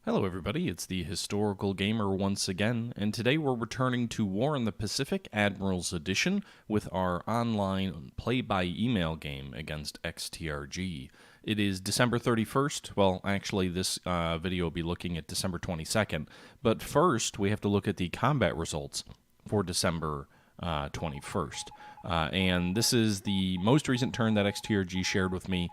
Hello everybody, it's the Historical Gamer once again, and today we're returning to War in the Pacific Admirals Edition with our online play-by-email game against XTRG. It is December 31st, well actually this video will be looking at December 22nd, but first we have to look at the combat results for December 21st. And this is the most recent turn that XTRG shared with me.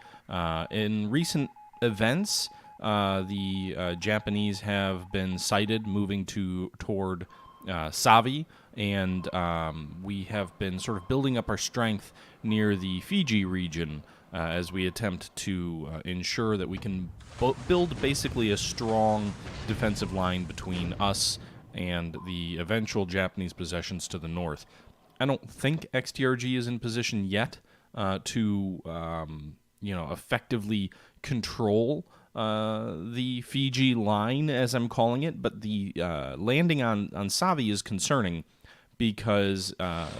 In recent events, the Japanese have been sighted moving toward Savi, and we have been sort of building up our strength near the Fiji region as we attempt to ensure that we can build basically a strong defensive line between us and the eventual Japanese possessions to the north. I don't think XTRG is in position yet to effectively control the Fiji line, as I'm calling it, but the landing on Savi is concerning because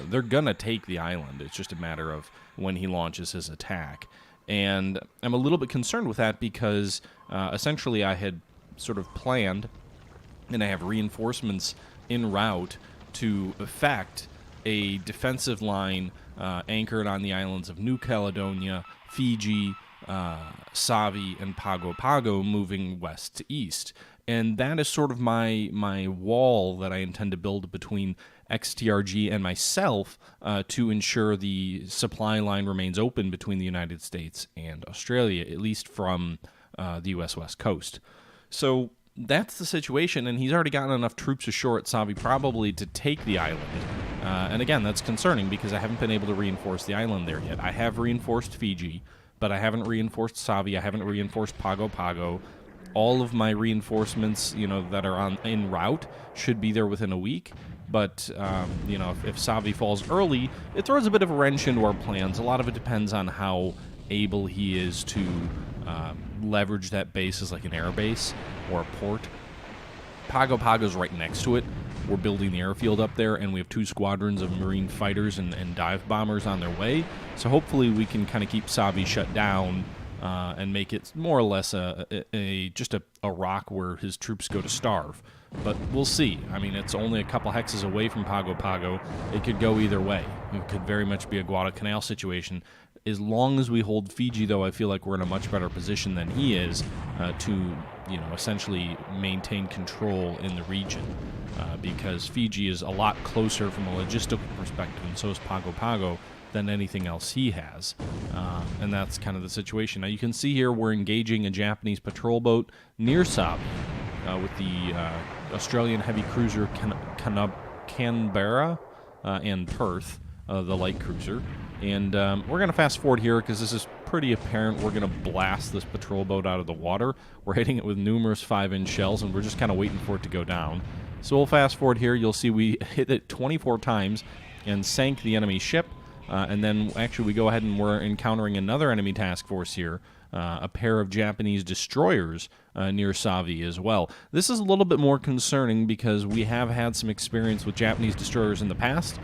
they're gonna take the island. It's just a matter of when he launches his attack, and I'm a little bit concerned with that because essentially I had sort of planned, and I have reinforcements en route to effect a defensive line anchored on the islands of New Caledonia, Fiji, Savi, and Pago Pago, moving west to east. And that is sort of my wall that I intend to build between XTRG and myself to ensure the supply line remains open between the United States and Australia, at least from the U.S. West Coast. So that's the situation, and he's already gotten enough troops ashore at Savi probably to take the island. And again, that's concerning because I haven't been able to reinforce the island there yet. I have reinforced Fiji, but I haven't reinforced Savi. I haven't reinforced Pago Pago. All of my reinforcements, that are en route should be there within a week. But, if Savi falls early, it throws a bit of a wrench into our plans. A lot of it depends on how able he is to leverage that base as like an air base or a port. Pago Pago's right next to it. We're building the airfield up there, and we have 2 squadrons of marine fighters and dive bombers on their way. So hopefully we can kind of keep Savi shut down and make it more or less just a rock where his troops go to starve. But we'll see. I mean, it's only a couple hexes away from Pago Pago. It could go either way. It could very much be a Guadalcanal situation. As long as we hold Fiji, though, I feel like we're in a much better position than he is to, essentially maintain control in the region. Because Fiji is a lot closer from a logistical perspective, and so is Pago Pago, than anything else he has. And that's kind of the situation. Now, you can see here we're engaging a Japanese patrol boat near Savi with the Australian heavy cruiser Canberra and Perth, the light cruiser. And we're going to fast forward here because this is pretty apparent. We're going to blast this patrol boat out of the water. We're hitting it with numerous 5-inch shells, and we're just kind of waiting for it to go down. So we'll fast forward here. You'll see we hit it 24 times and sank the enemy ship. And then actually we go ahead and we're encountering another enemy task force here, a pair of Japanese destroyers near Savi as well. This is a little bit more concerning because we have had some experience with Japanese destroyers in the past,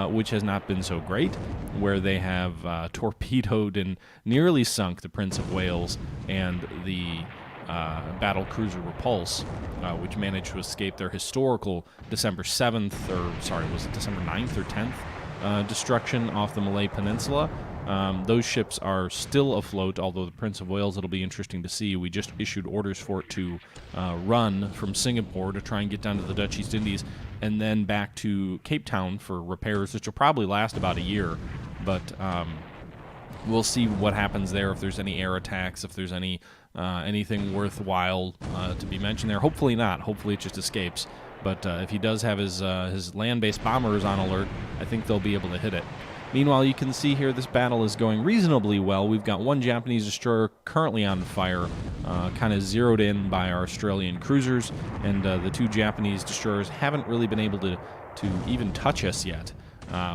which has not been so great, where they have torpedoed and nearly sunk the Prince of Wales and the battle cruiser Repulse, which managed to escape their historical December 7th, was it December 9th or 10th destruction off the Malay Peninsula. Those ships are still afloat, although the Prince of Wales, it'll be interesting to see. We just issued orders for it to run from Singapore to try and get down to the Dutch East Indies and then back to Cape Town for repairs, which will probably last about a year. But we'll see what happens there, if there's any air attacks, if there's anything worthwhile to be mentioned there. Hopefully not. Hopefully it just escapes. But if he does have his land-based bombers on alert, I think they'll be able to hit it. Meanwhile, you can see here this battle is going reasonably well. We've got 1 Japanese destroyer currently on fire, kind of zeroed in by our Australian cruisers, and the 2 Japanese destroyers haven't really been able to even touch us yet.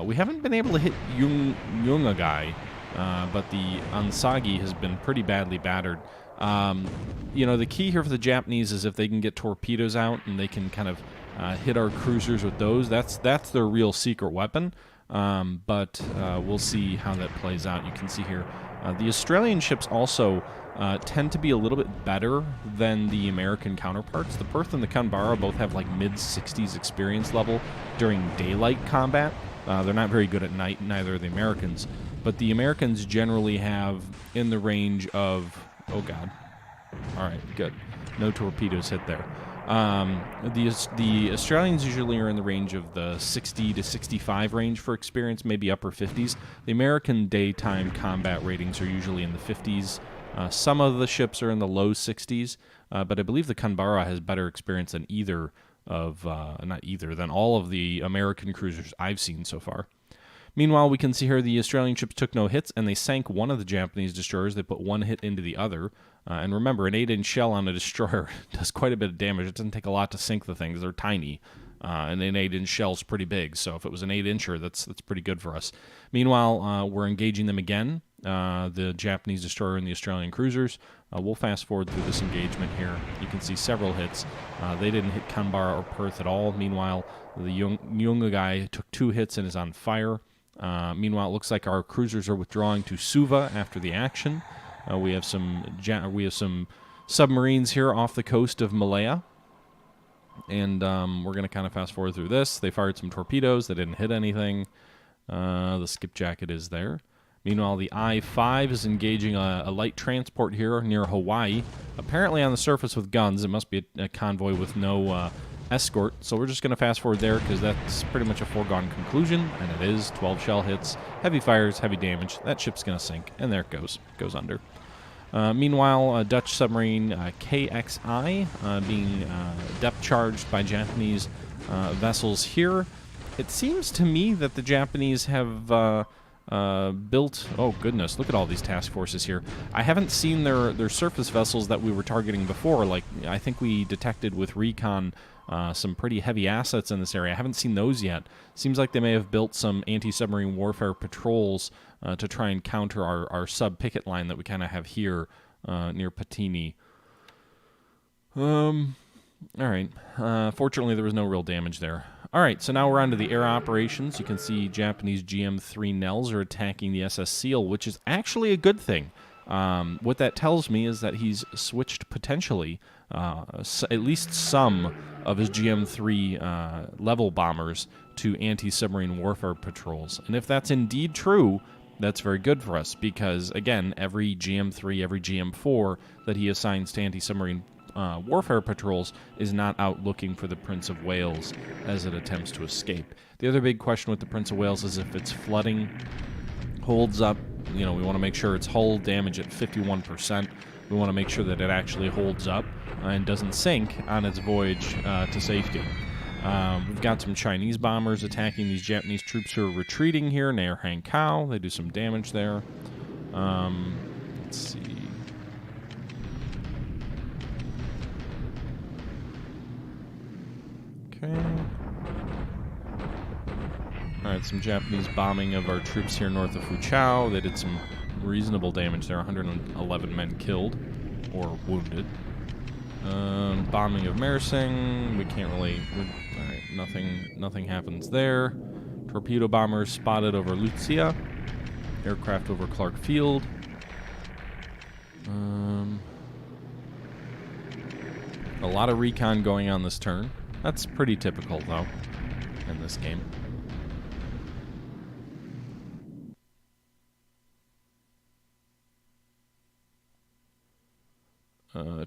We haven't been able to hit Yungagai, but the Ansagi has been pretty badly battered. The key here for the Japanese is if they can get torpedoes out and they can kind of hit our cruisers with those. That's their real secret weapon. But we'll see how that plays out. You can see here the Australian ships also tend to be a little bit better than the American counterparts. The Perth and the Canberra both have like mid-60s experience level during daylight combat. They're not very good at night, neither are the Americans. But the Americans generally have in the range of... Oh, God. All right, good. No torpedoes hit there. The Australians usually are in the range of the 60 to 65 range for experience, maybe upper 50s. The American daytime combat ratings are usually in the 50s. Some of the ships are in the low 60s, but I believe the Canberra has better experience than either of, than all of the American cruisers I've seen so far. Meanwhile, we can see here the Australian ships took no hits, and they sank one of the Japanese destroyers. They put one hit into the other. And remember, an 8-inch shell on a destroyer does quite a bit of damage. It doesn't take a lot to sink the things. They're tiny. And an 8-inch shell's pretty big. So if it was an 8-incher, that's pretty good for us. Meanwhile, we're engaging them again, the Japanese destroyer and the Australian cruisers. We'll fast forward through this engagement here. You can see several hits. They didn't hit Canberra or Perth at all. Meanwhile, the Yunga guy took 2 hits and is on fire. Meanwhile, it looks like our cruisers are withdrawing to Suva after the action. We have some submarines here off the coast of Malaya, and we're going to kind of fast forward through this. They fired some torpedoes. They didn't hit anything. The skipjacket is there. Meanwhile, the I-5 is engaging a light transport here near Hawaii, apparently on the surface with guns. It must be a convoy with no escort, so we're just going to fast forward there because that's pretty much a foregone conclusion, and it is 12 shell hits, heavy fires, heavy damage. That ship's going to sink, and there it goes under. Meanwhile, a Dutch submarine KXI being depth charged by Japanese vessels here. It seems to me that the Japanese have built... Oh, goodness, look at all these task forces here. I haven't seen their surface vessels that we were targeting before. Like, I think we detected with recon some pretty heavy assets in this area. I haven't seen those yet. Seems like they may have built some anti-submarine warfare patrols to try and counter our sub-picket line that we kind of have here near Patini. All right. Fortunately, there was no real damage there. All right, so now we're on to the air operations. You can see Japanese GM-3 Nels are attacking the SS Seal, which is actually a good thing. What that tells me is that he's switched potentially at least some of his GM-3 level bombers to anti-submarine warfare patrols. And if that's indeed true, that's very good for us because, again, every GM-3, every GM-4 that he assigns to anti-submarine warfare patrols is not out looking for the Prince of Wales as it attempts to escape. The other big question with the Prince of Wales is if it's flooding, holds up. We want to make sure its hull damage at 51%. We want to make sure that it actually holds up and doesn't sink on its voyage to safety. We've got some Chinese bombers attacking these Japanese troops who are retreating here near Hankow. They do some damage there. Let's see. Okay. Alright, some Japanese bombing of our troops here north of Foochow. They did some reasonable damage there. 111 men killed or wounded. Bombing of Mersing. We can't really... Alright, nothing happens there. Torpedo bombers spotted over Lucia. Aircraft over Clark Field. A lot of recon going on this turn. That's pretty typical, though, in this game.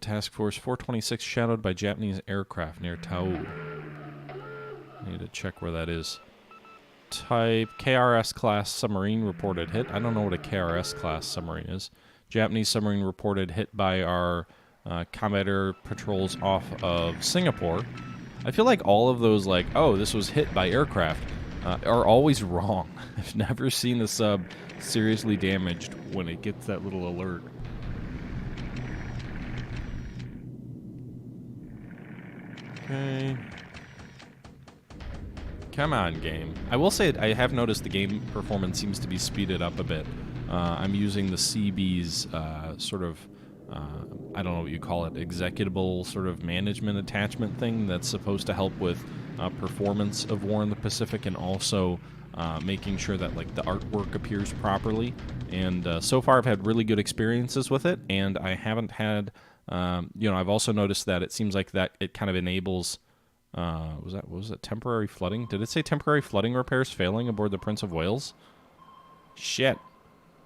Task Force 426 shadowed by Japanese aircraft near Tau. I need to check where that is. Type KRS class submarine reported hit. I don't know what a KRS class submarine is. Japanese submarine reported hit by our combat air patrols off of Singapore. I feel like all of those, like, oh, this was hit by aircraft, are always wrong. I've never seen a sub seriously damaged when it gets that little alert. Okay. Come on, game. I will say I have noticed the game performance seems to be speeded up a bit. I'm using the CB's sort of, I don't know what you call it, executable sort of management attachment thing that's supposed to help with performance of War in the Pacific and also making sure that like the artwork appears properly. And so far, I've had really good experiences with it, and I haven't had. I've also noticed that it seems like that it kind of enables. Was it temporary flooding? Did it say temporary flooding repairs failing aboard the Prince of Wales? Shit,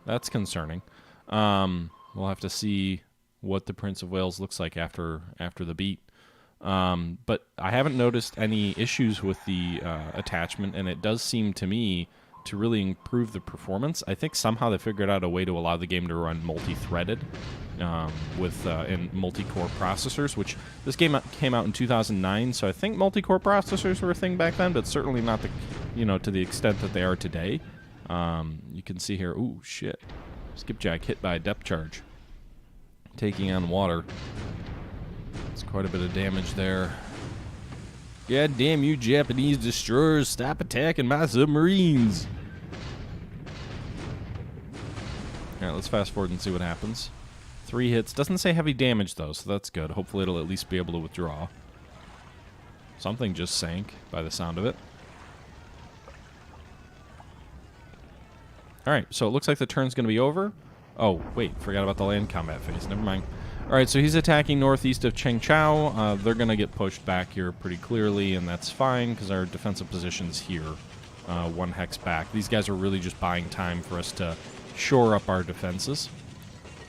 that's concerning. We'll have to see what the Prince of Wales looks like after the beat. But I haven't noticed any issues with the attachment, and it does seem to me to really improve the performance. I think somehow they figured out a way to allow the game to run multi-threaded with in multi-core processors, which this game came out in 2009, so I think multi-core processors were a thing back then, but certainly not to the extent that they are today. You can see here, ooh, shit. Skipjack hit by a depth charge. Taking on water. It's quite a bit of damage there. God damn you Japanese destroyers, stop attacking my submarines. Alright, let's fast forward and see what happens. 3 hits. Doesn't say heavy damage though, so that's good. Hopefully it'll at least be able to withdraw. Something just sank by the sound of it. Alright, so it looks like the turn's going to be over. Oh, wait, forgot about the land combat phase. Never mind. Alright, so he's attacking northeast of Chengchao. They're going to get pushed back here pretty clearly, and that's fine because our defensive position's here. 1 hex back. These guys are really just buying time for us to shore up our defenses.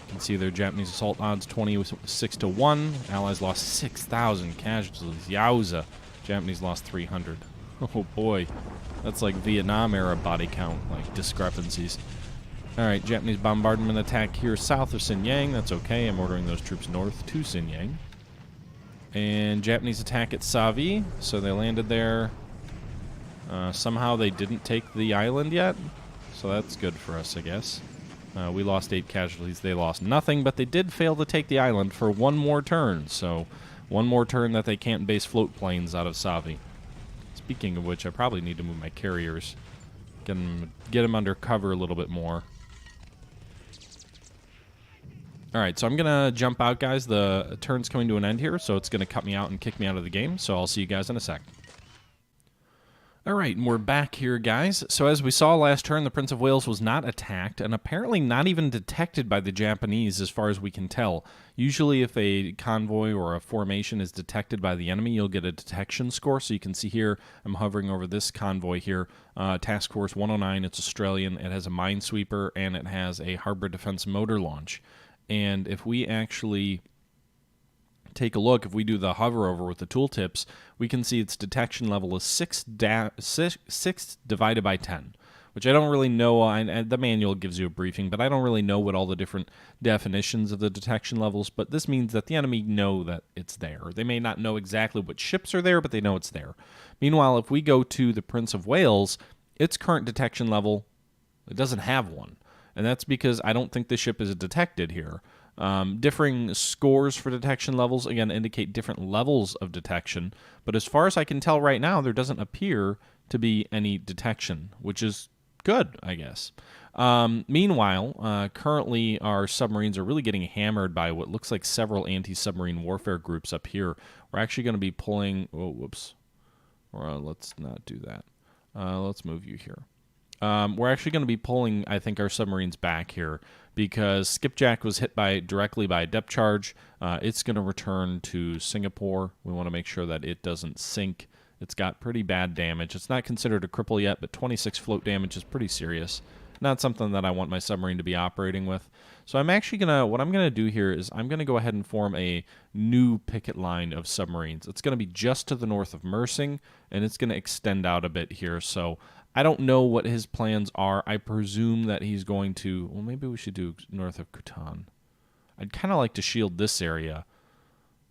You can see their Japanese assault odds 26-1. Allies lost 6,000 casualties. Yowza. Japanese lost 300. Oh boy. That's like Vietnam-era body count, like discrepancies. Alright, Japanese bombardment attack here south of Xinyang. That's okay. I'm ordering those troops north to Xinyang. And Japanese attack at Savi. So they landed there. Somehow they didn't take the island yet. So that's good for us, I guess. We lost 8 casualties. They lost nothing, but they did fail to take the island for 1 more turn. So 1 more turn that they can't base float planes out of Savi. Speaking of which, I probably need to move my carriers. Get them under cover a little bit more. Alright, so I'm going to jump out, guys. The turn's coming to an end here, so it's going to cut me out and kick me out of the game. So I'll see you guys in a sec. Alright, and we're back here, guys. So as we saw last turn, the Prince of Wales was not attacked, and apparently not even detected by the Japanese, as far as we can tell. Usually if a convoy or a formation is detected by the enemy, you'll get a detection score. So you can see here, I'm hovering over this convoy here, Task Force 109. It's Australian. It has a minesweeper, and it has a harbor defense motor launch. And if we actually take a look, if we do the hover over with the tooltips, we can see its detection level is 6 divided by 10, which I don't really know. The manual gives you a briefing, but I don't really know what all the different definitions of the detection levels, but this means that the enemy know that it's there. They may not know exactly what ships are there, but they know it's there. Meanwhile, if we go to the Prince of Wales, its current detection level, it doesn't have one. And that's because I don't think the ship is detected here. Differing scores for detection levels, again, indicate different levels of detection. But as far as I can tell right now, there doesn't appear to be any detection, which is good, I guess. Meanwhile, currently our submarines are really getting hammered by what looks like several anti-submarine warfare groups up here. We're actually going to be pulling... Oh, whoops. Let's not do that. Let's move you here. We're actually going to be pulling, I think, our submarines back here because Skipjack was hit directly by a depth charge. It's going to return to Singapore. We want to make sure that it doesn't sink. It's got pretty bad damage. It's not considered a cripple yet, but 26 float damage is pretty serious. Not something that I want my submarine to be operating with. So I'm actually going to, what I'm going to do here is I'm going to go ahead and form a new picket line of submarines. It's going to be just to the north of Mersing, and it's going to extend out a bit here. So I don't know what his plans are. I presume that he's going to... Well, maybe we should do north of Kutan. I'd kind of like to shield this area.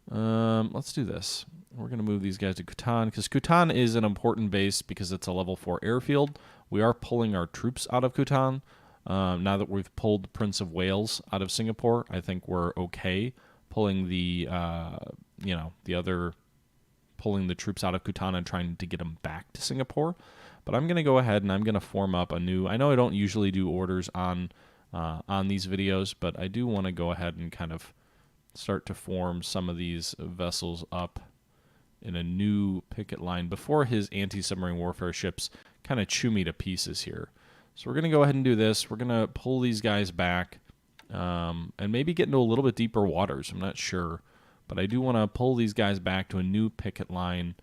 Let's do this. We're going to move these guys to Kutan, because Kutan is an important base because it's a level 4 airfield. We are pulling our troops out of Kutan. Now that we've pulled the Prince of Wales out of Singapore, I think we're okay pulling the, pulling the troops out of Kutan and trying to get them back to Singapore. But I'm going to go ahead and I'm going to form up a new... I know I don't usually do orders on these videos, but I do want to go ahead and kind of start to form some of these vessels up in a new picket line before his anti-submarine warfare ships kind of chew me to pieces here. So we're going to go ahead and do this. We're going to pull these guys back and maybe get into a little bit deeper waters. I'm not sure. But I do want to pull these guys back to a new picket line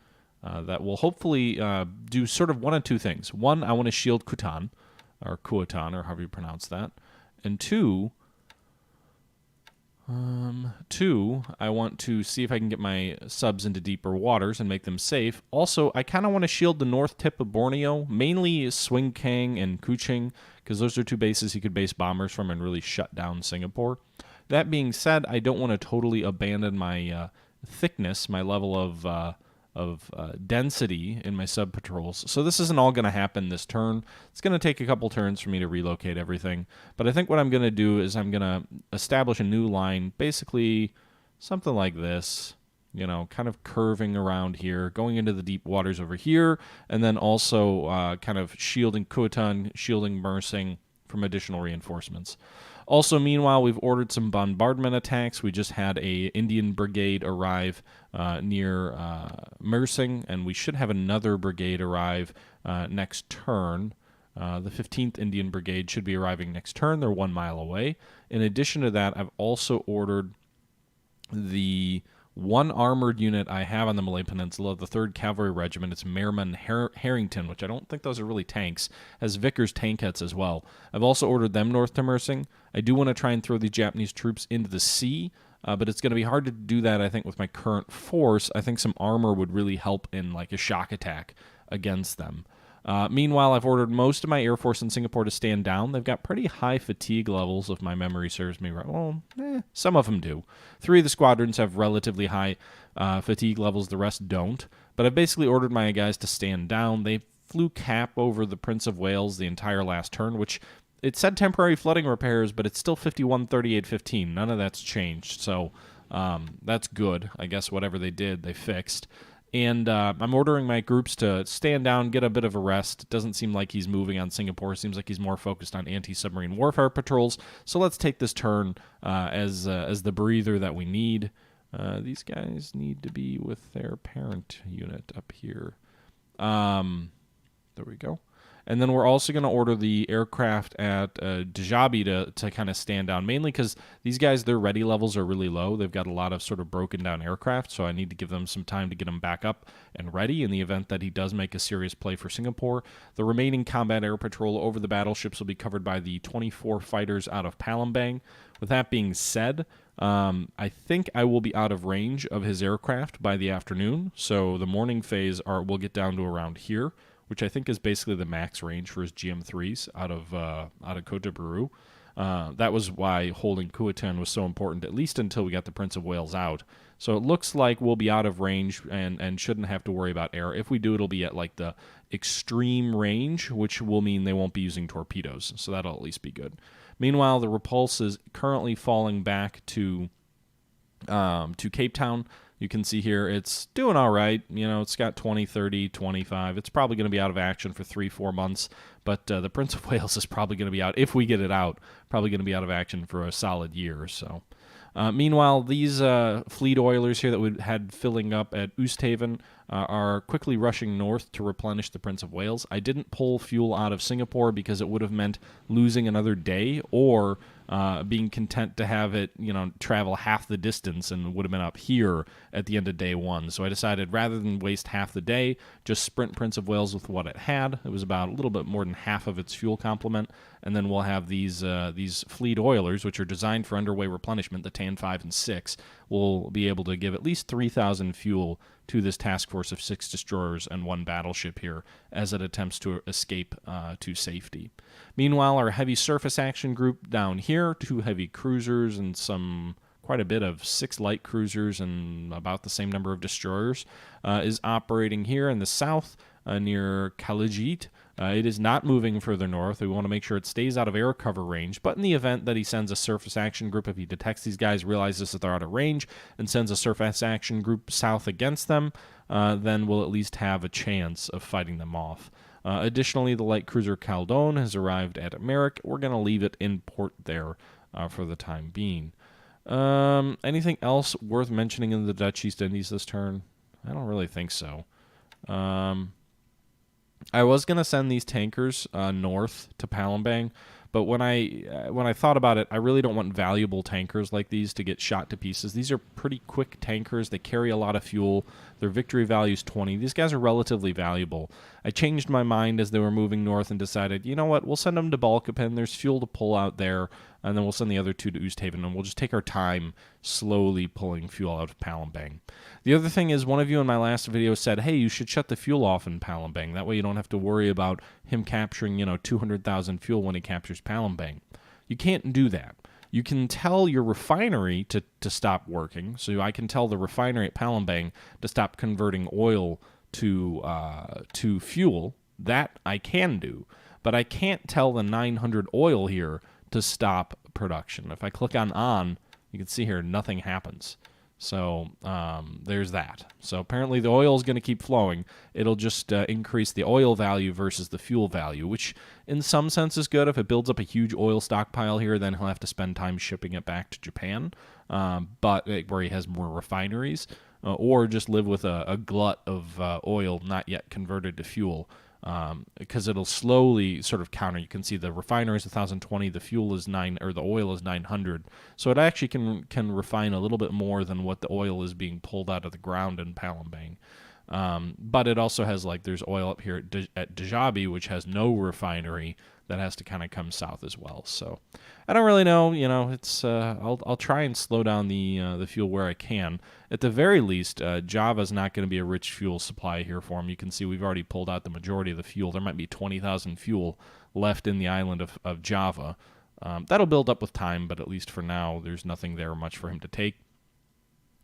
that will hopefully do sort of one of two things. One, I want to shield Kutan, or Kuatan, or however you pronounce that. And two, I want to see if I can get my subs into deeper waters and make them safe. Also, I kind of want to shield the north tip of Borneo, mainly Swing Kang and Kuching, because those are two bases he could base bombers from and really shut down Singapore. That being said, I don't want to totally abandon my thickness, my level of density in my sub patrols. So this isn't all going to happen this turn. It's going to take a couple turns for me to relocate everything. But I think what I'm going to do is I'm going to establish a new line, basically something like this, you know, kind of curving around here, going into the deep waters over here, and then also kind of shielding Kutan, shielding Mersing from additional reinforcements. Also, meanwhile, we've ordered some bombardment attacks. We just had a Indian brigade arrive near Mersing, and we should have another brigade arrive next turn. The 15th Indian Brigade should be arriving next turn. They're 1 mile away. In addition to that, I've also ordered the one armored unit I have on the Malay Peninsula, the 3rd Cavalry Regiment. It's Merriman Harrington, which I don't think those are really tanks, has Vickers tankettes as well. I've also ordered them north to Mersing. I do want to try and throw these Japanese troops into the sea, but it's going to be hard to do that, I think, with my current force. I think some armor would really help in like a shock attack against them. Meanwhile, I've ordered most of my Air Force in Singapore to stand down. They've got pretty high fatigue levels, if my memory serves me right. Well, some of them do. 3 of the squadrons have relatively high fatigue levels. The rest don't. But I've basically ordered my guys to stand down. They flew cap over the Prince of Wales the entire last turn, which it said temporary flooding repairs, but it's still 51-38-15. None of that's changed. So that's good. I guess whatever they did, they fixed. And I'm ordering my groups to stand down, get a bit of a rest. It doesn't seem like he's moving on Singapore. It seems like he's more focused on anti-submarine warfare patrols. So let's take this turn as the breather that we need. These guys need to be with their parent unit up here. There we go. And then we're also going to order the aircraft at Djabi to kind of stand down, mainly because these guys, their ready levels are really low. They've got a lot of sort of broken down aircraft, so I need to give them some time to get them back up and ready in the event that he does make a serious play for Singapore. The remaining combat air patrol over the battleships will be covered by the 24 fighters out of Palembang. With that being said, I think I will be out of range of his aircraft by the afternoon, so the morning phase will get down to around here, which I think is basically the max range for his GM3s out of Cote de Beru. That was why holding Kuatan was so important, at least until we got the Prince of Wales out. So it looks like we'll be out of range and shouldn't have to worry about air. If we do, it'll be at like the extreme range, which will mean they won't be using torpedoes. So that'll at least be good. Meanwhile, the Repulse is currently falling back to Cape Town. You can see here it's doing all right. You know, it's got 20, 30, 25. It's probably going to be out of action for 3-4 months. But the Prince of Wales is probably going to be out, if we get it out, probably going to be out of action for a solid year or so. Meanwhile, these fleet oilers here that we had filling up at Oosthaven are quickly rushing north to replenish the Prince of Wales. I didn't pull fuel out of Singapore because it would have meant losing another day or being content to have it, travel half the distance and would have been up here at the end of day one. So I decided rather than waste half the day, just sprint Prince of Wales with what it had. It was about a little bit more than half of its fuel complement, and then we'll have these fleet oilers, which are designed for underway replenishment, the TAN 5 and 6, will be able to give at least 3,000 fuel to this task force of 6 destroyers and 1 battleship here as it attempts to escape to safety. Meanwhile, our heavy surface action group down here, 2 heavy cruisers and quite a bit of 6 light cruisers and about the same number of destroyers, is operating here in the south near Kalijit. It is not moving further north. We want to make sure it stays out of air cover range, but in the event that he sends a surface action group, if he detects these guys, realizes that they're out of range, and sends a surface action group south against them, then we'll at least have a chance of fighting them off. Additionally, the light cruiser Caledonia has arrived at Merrick. We're going to leave it in port there for the time being. Anything else worth mentioning in the Dutch East Indies this turn? I don't really think so. I was gonna send these tankers north to Palembang, but when I thought about it, I really don't want valuable tankers like these to get shot to pieces. These are pretty quick tankers. They carry a lot of fuel. Their victory value is 20. These guys are relatively valuable. I changed my mind as they were moving north and decided, you know what, we'll send them to Balkapan. There's fuel to pull out there, and then we'll send the other two to Oosthaven, and we'll just take our time slowly pulling fuel out of Palembang. The other thing is, one of you in my last video said, hey, you should shut the fuel off in Palembang. That way you don't have to worry about him capturing, 200,000 fuel when he captures Palembang. You can't do that. You can tell your refinery to stop working. So I can tell the refinery at Palembang to stop converting oil to fuel. That I can do. But I can't tell the 900 oil here to stop production. If I click on, you can see here nothing happens. So there's that. So apparently the oil is going to keep flowing. It'll just increase the oil value versus the fuel value, which in some sense is good. If it builds up a huge oil stockpile here, then he'll have to spend time shipping it back to Japan, but where he has more refineries, or just live with a glut of oil not yet converted to fuel. Because it'll slowly sort of counter. You can see the refinery is 1,020, the fuel is the oil is 900. So it actually can refine a little bit more than what the oil is being pulled out of the ground in Palembang. But it also has, there's oil up here at Djabi, which has no refinery, that has to kind of come south as well. So I don't really know. It's I'll try and slow down the fuel where I can. At the very least, Java's not going to be a rich fuel supply here for him. You can see we've already pulled out the majority of the fuel. There might be 20,000 fuel left in the island of Java. That'll build up with time, but at least for now, there's nothing there much for him to take.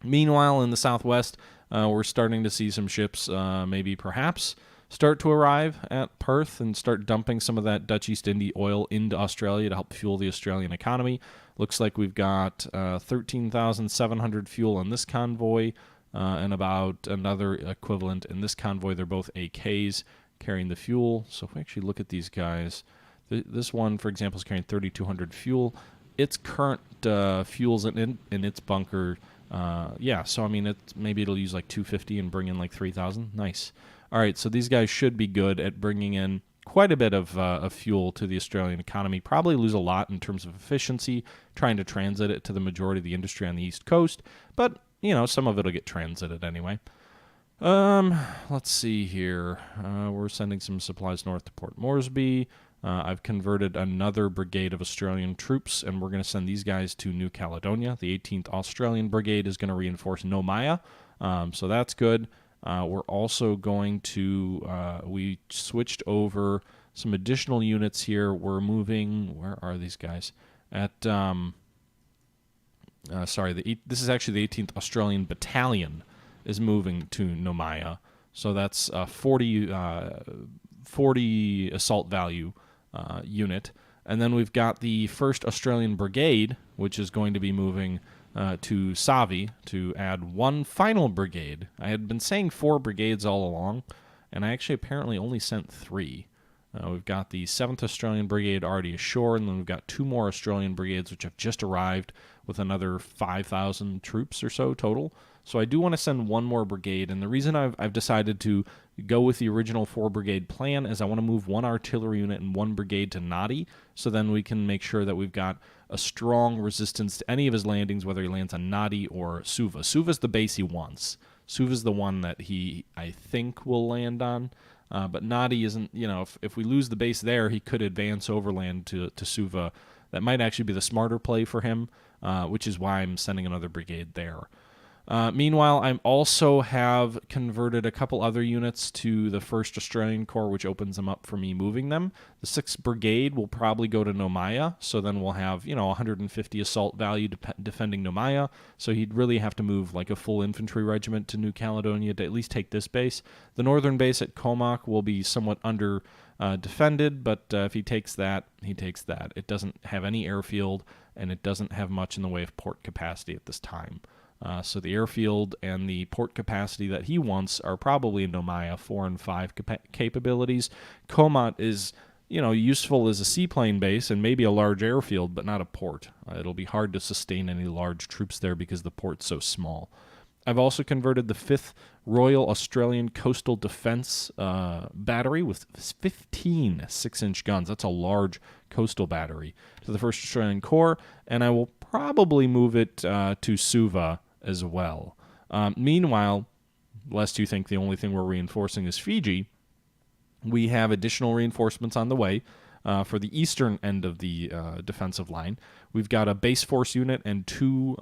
Meanwhile, in the southwest, we're starting to see some ships, perhaps start to arrive at Perth and start dumping some of that Dutch East India oil into Australia to help fuel the Australian economy. Looks like we've got 13,700 fuel in this convoy, and about another equivalent in this convoy. They're both AKs carrying the fuel. So if we actually look at these guys, this one, for example, is carrying 3,200 fuel. Its current fuels in its bunker, so I mean, maybe it'll use 250 and bring in 3,000. Nice. All right, so these guys should be good at bringing in quite a bit of fuel to the Australian economy. Probably lose a lot in terms of efficiency, trying to transit it to the majority of the industry on the East Coast. But, some of it will get transited anyway. Let's see here. We're sending some supplies north to Port Moresby. I've converted another brigade of Australian troops, and we're going to send these guys to New Caledonia. The 18th Australian Brigade is going to reinforce Nomaya, so that's good. We're also going to, we switched over some additional units here. We're moving, where are these guys? At, this is actually the 18th Australian Battalion is moving to Nomaya. So that's 40 assault value unit. And then we've got the 1st Australian Brigade, which is going to be moving to Savi to add one final brigade. I had been saying 4 brigades all along, and I actually apparently only sent 3. We've got the 7th Australian Brigade already ashore, and then we've got 2 more Australian brigades which have just arrived with another 5,000 troops or so total. So I do want to send 1 more brigade, and the reason I've decided to go with the original 4-brigade plan is I want to move 1 artillery unit and 1 brigade to Nadi, so then we can make sure that we've got a strong resistance to any of his landings, whether he lands on Nadi or Suva. Suva's the base he wants. Suva's the one that I think, will land on. But Nadi isn't, if we lose the base there, he could advance overland to Suva. That might actually be the smarter play for him, which is why I'm sending another brigade there. Meanwhile, I also have converted a couple other units to the 1st Australian Corps, which opens them up for me moving them. The 6th Brigade will probably go to Nomaya, so then we'll have, 150 assault value defending Nomaya, so he'd really have to move a full infantry regiment to New Caledonia to at least take this base. The northern base at Comoc will be somewhat under defended, but if he takes that, he takes that. It doesn't have any airfield, and it doesn't have much in the way of port capacity at this time. So the airfield and the port capacity that he wants are probably in Nomaya 4 and 5 capabilities. Comoc is, useful as a seaplane base and maybe a large airfield, but not a port. It'll be hard to sustain any large troops there because the port's so small. I've also converted the 5th Royal Australian Coastal Defence battery with 15 6-inch guns. That's a large coastal battery to the 1st Australian Corps, and I will probably move it to Suva as well. Meanwhile, lest you think the only thing we're reinforcing is Fiji, we have additional reinforcements on the way for the eastern end of the defensive line. We've got a base force unit and 2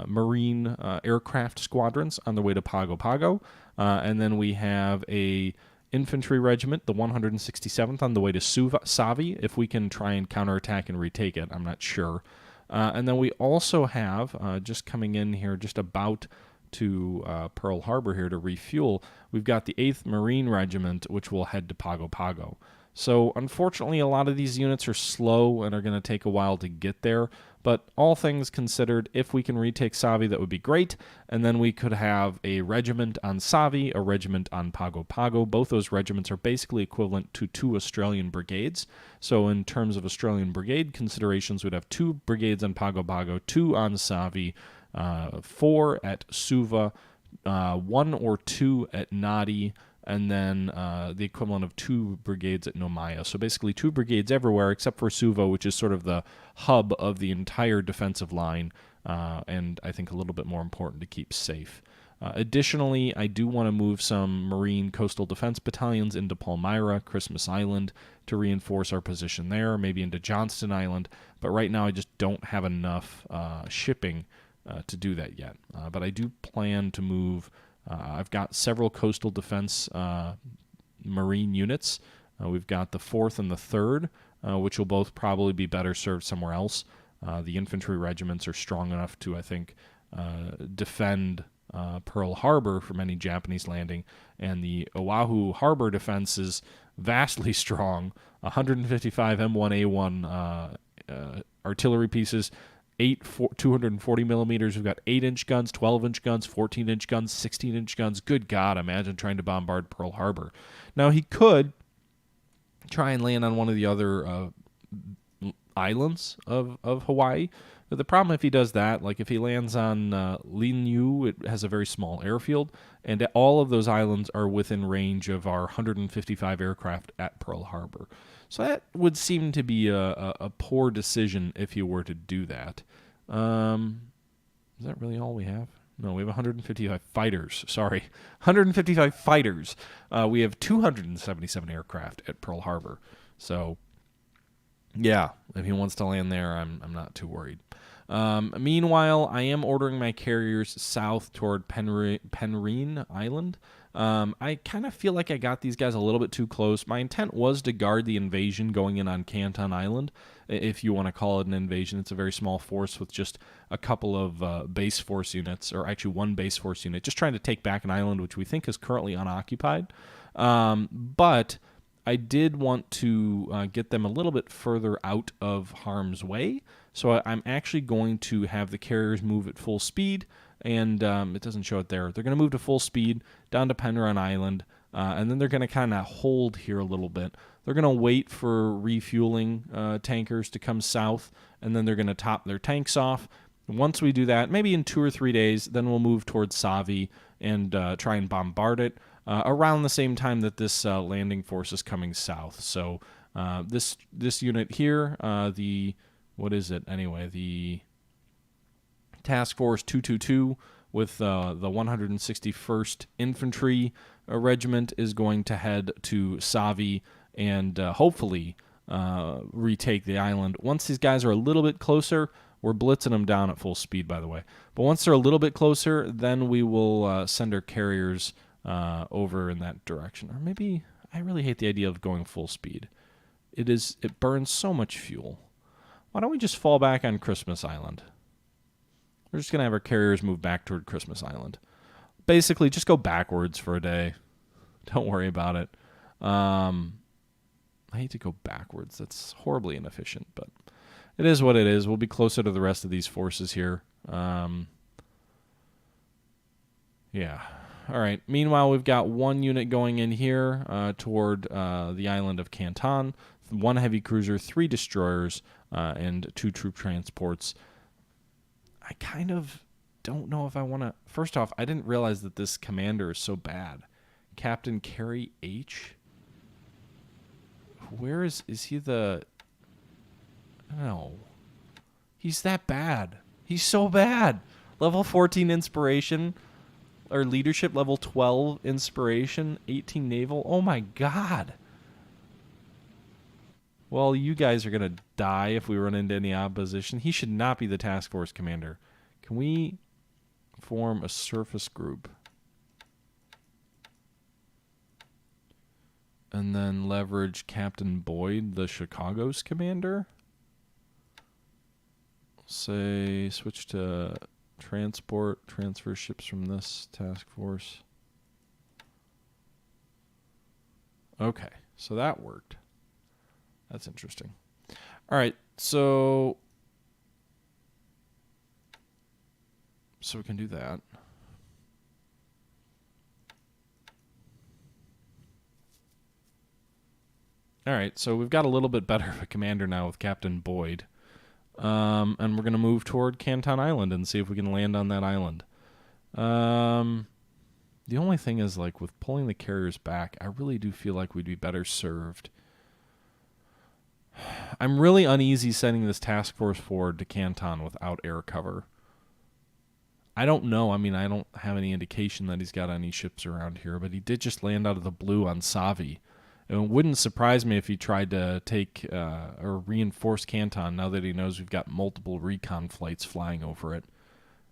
Marine aircraft squadrons on the way to Pago Pago. And then we have a infantry regiment, the 167th, on the way to Savi, if we can try and counterattack and retake it. I'm not sure. And then we also have, just coming in here, just about to Pearl Harbor here to refuel, we've got the 8th Marine Regiment, which will head to Pago Pago. So unfortunately, a lot of these units are slow and are going to take a while to get there. But all things considered, if we can retake Savi, that would be great. And then we could have a regiment on Savi, a regiment on Pago Pago. Both those regiments are basically equivalent to 2 Australian brigades. So in terms of Australian brigade considerations, we'd have 2 brigades on Pago Pago, 2 on Savi, 4 at Suva, 1 or 2 at Nadi, and then the equivalent of 2 brigades at Nomaya. So basically 2 brigades everywhere except for Suva, which is sort of the hub of the entire defensive line, and I think a little bit more important to keep safe. Additionally, I do want to move some Marine Coastal Defense battalions into Palmyra, Christmas Island, to reinforce our position there, maybe into Johnston Island, but right now I just don't have enough shipping to do that yet. But I do plan to move. I've got several coastal defense Marine units. We've got the 4th and the 3rd, which will both probably be better served somewhere else. The infantry regiments are strong enough to, I think, defend Pearl Harbor from any Japanese landing, and the Oahu Harbor defense is vastly strong. 155 M1A1 artillery pieces, 240 millimeters. We've got 8-inch guns, 12-inch guns, 14-inch guns, 16-inch guns. Good God, imagine trying to bombard Pearl Harbor. Now, he could try and land on one of the other islands of Hawaii. But the problem if he does that, like if he lands on Linyu, it has a very small airfield, and all of those islands are within range of our 155 aircraft at Pearl Harbor. So that would seem to be a poor decision if you were to do that. Is that really all we have? No, we have 155 fighters. Sorry, 155 fighters. We have 277 aircraft at Pearl Harbor. So, yeah, if he wants to land there, I'm not too worried. Meanwhile, I am ordering my carriers south toward Penrhyn Island. I kind of feel like I got these guys a little bit too close. My intent was to guard the invasion going in on Canton Island, if you want to call it an invasion. It's a very small force with just a couple of base force units, or actually 1 base force unit, just trying to take back an island which we think is currently unoccupied. But I did want to get them a little bit further out of harm's way, so I'm actually going to have the carriers move at full speed, and it doesn't show it there. They're going to move to full speed down to Penrhyn Island, and then they're going to kind of hold here a little bit. They're going to wait for refueling tankers to come south, and then they're going to top their tanks off. Once we do that, maybe in 2 or 3 days, then we'll move towards Savi and try and bombard it around the same time that this landing force is coming south. So this unit here, what is it anyway? The Task Force 222 with the 161st Infantry Regiment is going to head to Savi and hopefully retake the island. Once these guys are a little bit closer, we're blitzing them down at full speed, by the way. But once they're a little bit closer, then we will send our carriers over in that direction. Or maybe, I really hate the idea of going full speed. It burns so much fuel. Why don't we just fall back on Christmas Island? We're just going to have our carriers move back toward Christmas Island. Basically, just go backwards for a day. Don't worry about it. I hate to go backwards. That's horribly inefficient, but it is what it is. We'll be closer to the rest of these forces here. Yeah. All right. Meanwhile, we've got 1 unit going in here toward the island of Canton, 1 heavy cruiser, 3 destroyers, and 2 troop transports. don't know if I want to... First off, I didn't realize that this commander is so bad. Captain Carey H? Where is he the... No. He's that bad. He's so bad. Level 14 inspiration, or leadership, level 12 inspiration, 18 naval. Oh my god. Well, you guys are going to die if we run into any opposition. He should not be the task force commander. Can we form a surface group? And then leverage Captain Boyd, the Chicago's commander? Say, switch to transport, transfer ships from this task force. Okay, so that worked. That's interesting. All right, so we can do that. All right, so we've got a little bit better of a commander now with Captain Boyd. And we're going to move toward Canton Island and see if we can land on that island. The only thing is, like, with pulling the carriers back, I really do feel like we'd be better served. I'm really uneasy sending this task force forward to Canton without air cover. I don't know. I mean, I don't have any indication that he's got any ships around here, but he did just land out of the blue on Savi. It wouldn't surprise me if he tried to take or reinforce Canton now that he knows we've got multiple recon flights flying over it.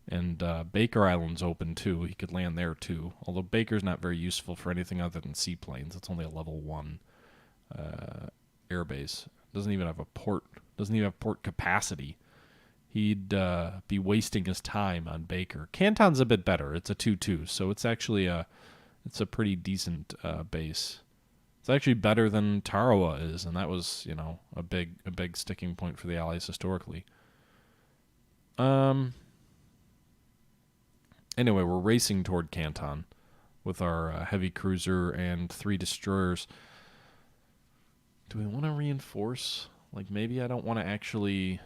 And Baker Island's open too. He could land there too. Although Baker's not very useful for anything other than seaplanes. It's only a level 1 airbase. Doesn't even have a port. Doesn't even have port capacity. He'd be wasting his time on Baker. Canton's a bit better. It's a 2-2, so it's actually a pretty decent base. It's actually better than Tarawa is, and that was, you know, a big sticking point for the Allies historically. Anyway, we're racing toward Canton with our heavy cruiser and 3 destroyers. Do we want to reinforce? Like, maybe I don't want to actually...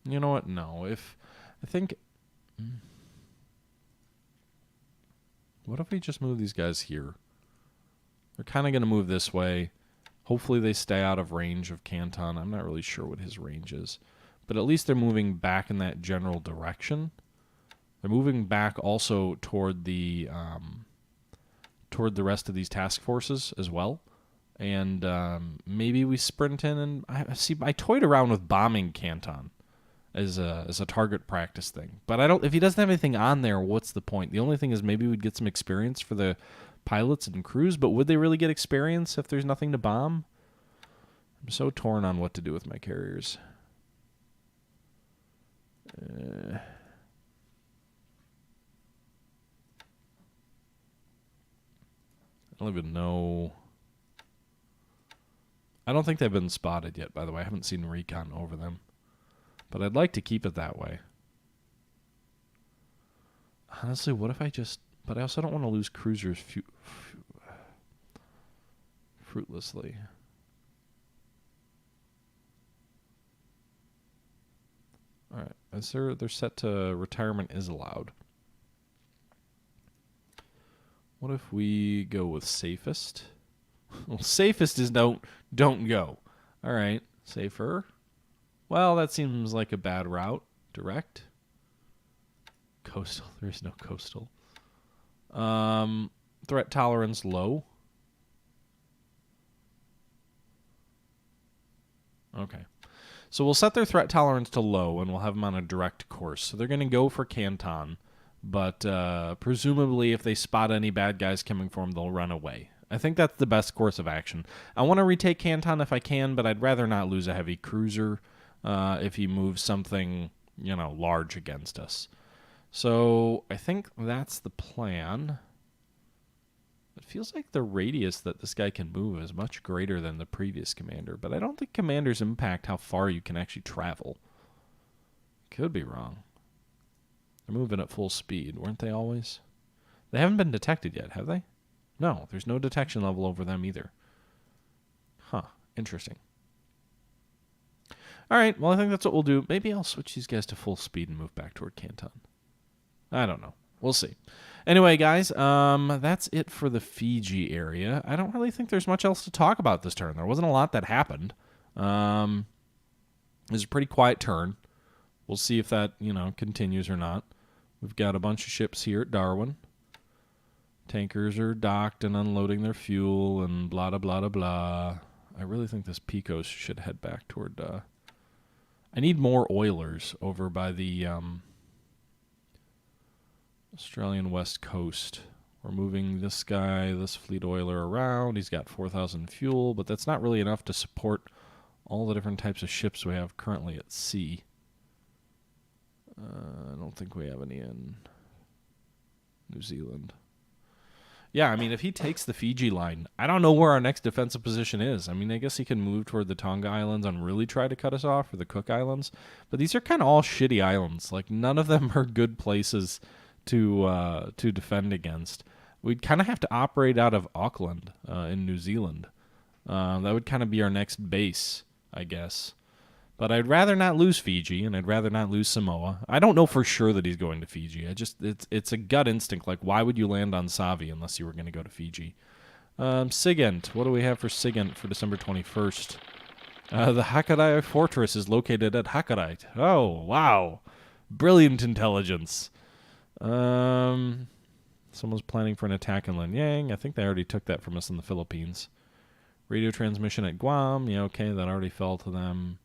you know what? No. What if we just move these guys here? They're kind of going to move this way. Hopefully they stay out of range of Canton. I'm not really sure what his range is. But at least they're moving back in that general direction. They're moving back also toward the rest of these task forces as well. And maybe we sprint in and... I toyed around with bombing Canton as a target practice thing. But if he doesn't have anything on there, what's the point? The only thing is maybe we'd get some experience for the pilots and crews, but would they really get experience if there's nothing to bomb? I'm so torn on what to do with my carriers. I don't even know. I don't think they've been spotted yet, by the way. I haven't seen recon over them. But I'd like to keep it that way. Honestly, what if I just... But I also don't want to lose cruisers fruitlessly. Alright, they're set to retirement is allowed. What if we go with safest? Well, safest is don't go. Alright, safer. Well, that seems like a bad route. Direct. Coastal. There's no coastal. Threat tolerance low. Okay. So we'll set their threat tolerance to low, and we'll have them on a direct course. So they're going to go for Canton, but presumably if they spot any bad guys coming for them, they'll run away. I think that's the best course of action. I want to retake Canton if I can, but I'd rather not lose a heavy cruiser if he moves something, you know, large against us. So I think that's the plan. It feels like the radius that this guy can move is much greater than the previous commander, but I don't think commanders impact how far you can actually travel. Could be wrong. They're moving at full speed, weren't they always? They haven't been detected yet, have they? No, there's no detection level over them either. Huh, Interesting. All right, well, I think that's what we'll do. Maybe I'll switch these guys to full speed and move back toward Canton. I don't know. We'll see. Anyway, guys, that's it for the Fiji area. I don't really think there's much else to talk about this turn. There wasn't a lot that happened. It was a pretty quiet turn. We'll see if that, continues or not. We've got a bunch of ships here at Darwin. Tankers are docked and unloading their fuel and blah, blah, blah, blah. I really think this Picos should head back toward... I need more oilers over by the Australian west coast. We're moving this guy, this fleet oiler around. He's got 4,000 fuel, but that's not really enough to support all the different types of ships we have currently at sea. I don't think we have any in New Zealand. Yeah, I mean, if he takes the Fiji line, I don't know where our next defensive position is. I mean, I guess he can move toward the Tonga Islands and really try to cut us off, or the Cook Islands. But these are kind of all shitty islands. Like, none of them are good places to defend against. We'd kind of have to operate out of Auckland in New Zealand. That would kind of be our next base, I guess. But I'd rather not lose Fiji, and I'd rather not lose Samoa. I don't know for sure that he's going to Fiji. It's a gut instinct. Like, why would you land on Savi unless you were going to go to Fiji? Sigent. What do we have for Sigent for December 21st? The Hakarai Fortress is located at Hakarai. Oh, wow. Brilliant intelligence. Someone's planning for an attack in Lanyang. I think they already took that from us in the Philippines. Radio transmission at Guam. Yeah, okay, that already fell to them.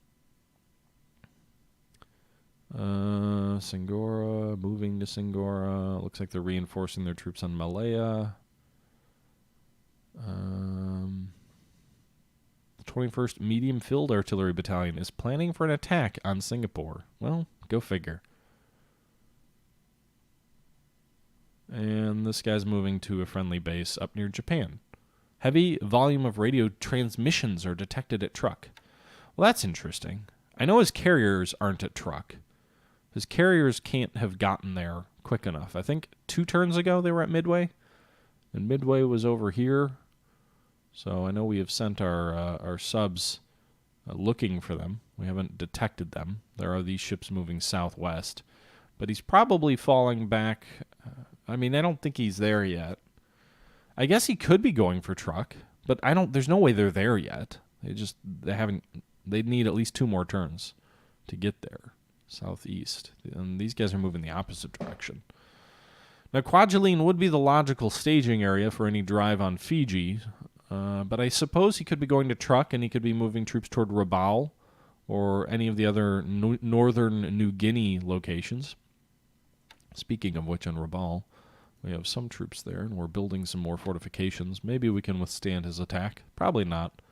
Singora, moving to Singora. Looks like they're reinforcing their troops on Malaya. The 21st Medium Field Artillery Battalion is planning for an attack on Singapore. Well, go figure. And this guy's moving to a friendly base up near Japan. Heavy volume of radio transmissions are detected at Truk. Well, that's interesting. I know his carriers aren't at Truk. His carriers can't have gotten there quick enough. I think 2 turns ago they were at Midway, and Midway was over here. So I know we have sent our subs looking for them. We haven't detected them. There are these ships moving southwest. But he's probably falling back. I mean, I don't think he's there yet. I guess he could be going for Truk, but there's no way they're there yet. They'd need at least 2 more turns to get there. Southeast. And these guys are moving the opposite direction. Now, Kwajalein would be the logical staging area for any drive on Fiji, but I suppose he could be going to Truk and he could be moving troops toward Rabaul or any of the other northern New Guinea locations. Speaking of which, on Rabaul, we have some troops there, and we're building some more fortifications. Maybe we can withstand his attack. Probably not.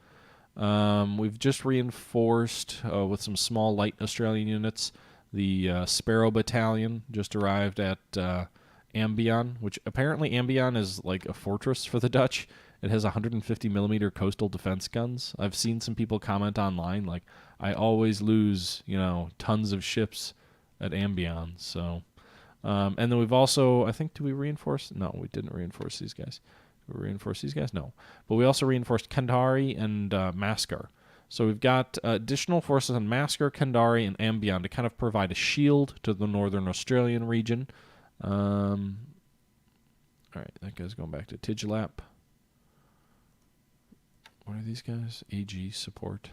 We've just reinforced with some small light Australian units. The Sparrow Battalion just arrived at Ambion, which apparently Ambion is like a fortress for the Dutch. It has 150 millimeter coastal defense guns. I've seen some people comment online, like, I always lose, tons of ships at Ambion. So, and then we've also, I think, do we reinforce? No, we didn't reinforce these guys. Did we reinforce these guys? No. But we also reinforced Kandari and Maskar. So we've got additional forces on Maskar, Kandari, and Ambion to kind of provide a shield to the northern Australian region. All right, that guy's going back to Tijlap. What are these guys? AG support.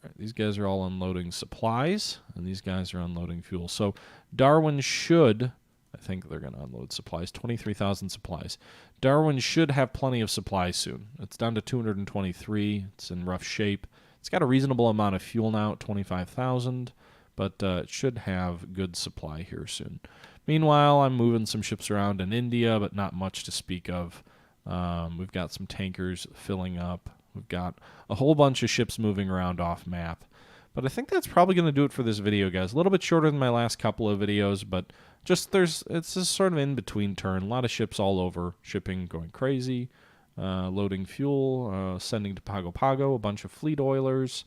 All right, these guys are all unloading supplies, and these guys are unloading fuel. So Darwin should... I think they're going to unload supplies. 23,000 supplies. Darwin should have plenty of supplies soon. It's down to 223. It's in rough shape. It's got a reasonable amount of fuel now at 25,000, but it should have good supply here soon. Meanwhile, I'm moving some ships around in India, but not much to speak of. We've got some tankers filling up. We've got a whole bunch of ships moving around off map. But I think that's probably going to do it for this video, guys. A little bit shorter than my last couple of videos, but it's a sort of in-between turn. A lot of ships all over, shipping going crazy, loading fuel, sending to Pago Pago, a bunch of fleet oilers.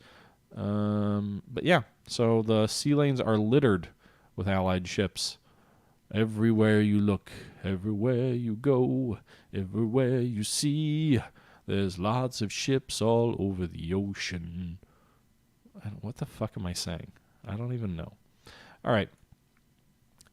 But yeah, so the sea lanes are littered with Allied ships. Everywhere you look, everywhere you go, everywhere you see, There's lots of ships all over the ocean. What the fuck am I saying? I don't even know. All right.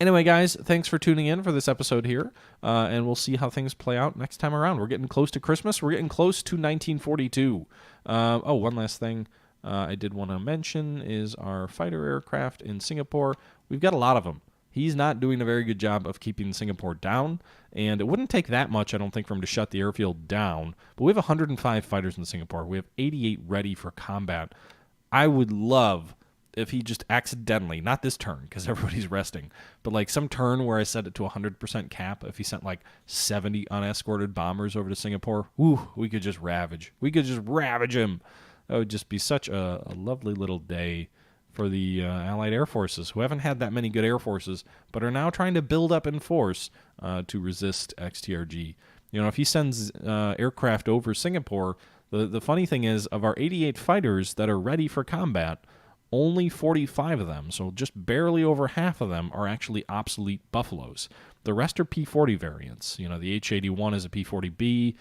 Anyway, guys, thanks for tuning in for this episode here, and we'll see how things play out next time around. We're getting close to Christmas. We're getting close to 1942. One last thing I did want to mention is our fighter aircraft in Singapore. We've got a lot of them. He's not doing a very good job of keeping Singapore down, and it wouldn't take that much, I don't think, for him to shut the airfield down. But we have 105 fighters in Singapore. We have 88 ready for combat. I would love if he just accidentally, not this turn, because everybody's resting, but like some turn where I set it to 100% cap, if he sent like 70 unescorted bombers over to Singapore, we could just ravage. We could just ravage him. That would just be such a lovely little day for the Allied Air Forces, who haven't had that many good air forces, but are now trying to build up in force to resist XTRG. You know, if he sends aircraft over Singapore, the funny thing is, of our 88 fighters that are ready for combat, only 45 of them, so just barely over half of them, are actually obsolete Buffaloes. The rest are P-40 variants. You know, the H-81 is a P-40B,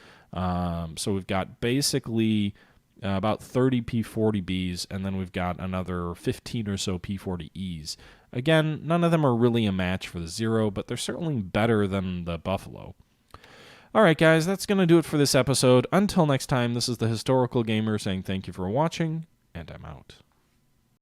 so we've got basically about 30 P-40Bs, and then we've got another 15 or so P-40Es. Again, none of them are really a match for the Zero, but they're certainly better than the Buffalo. All right, guys, that's going to do it for this episode. Until next time, this is the Historical Gamer saying thank you for watching, and I'm out.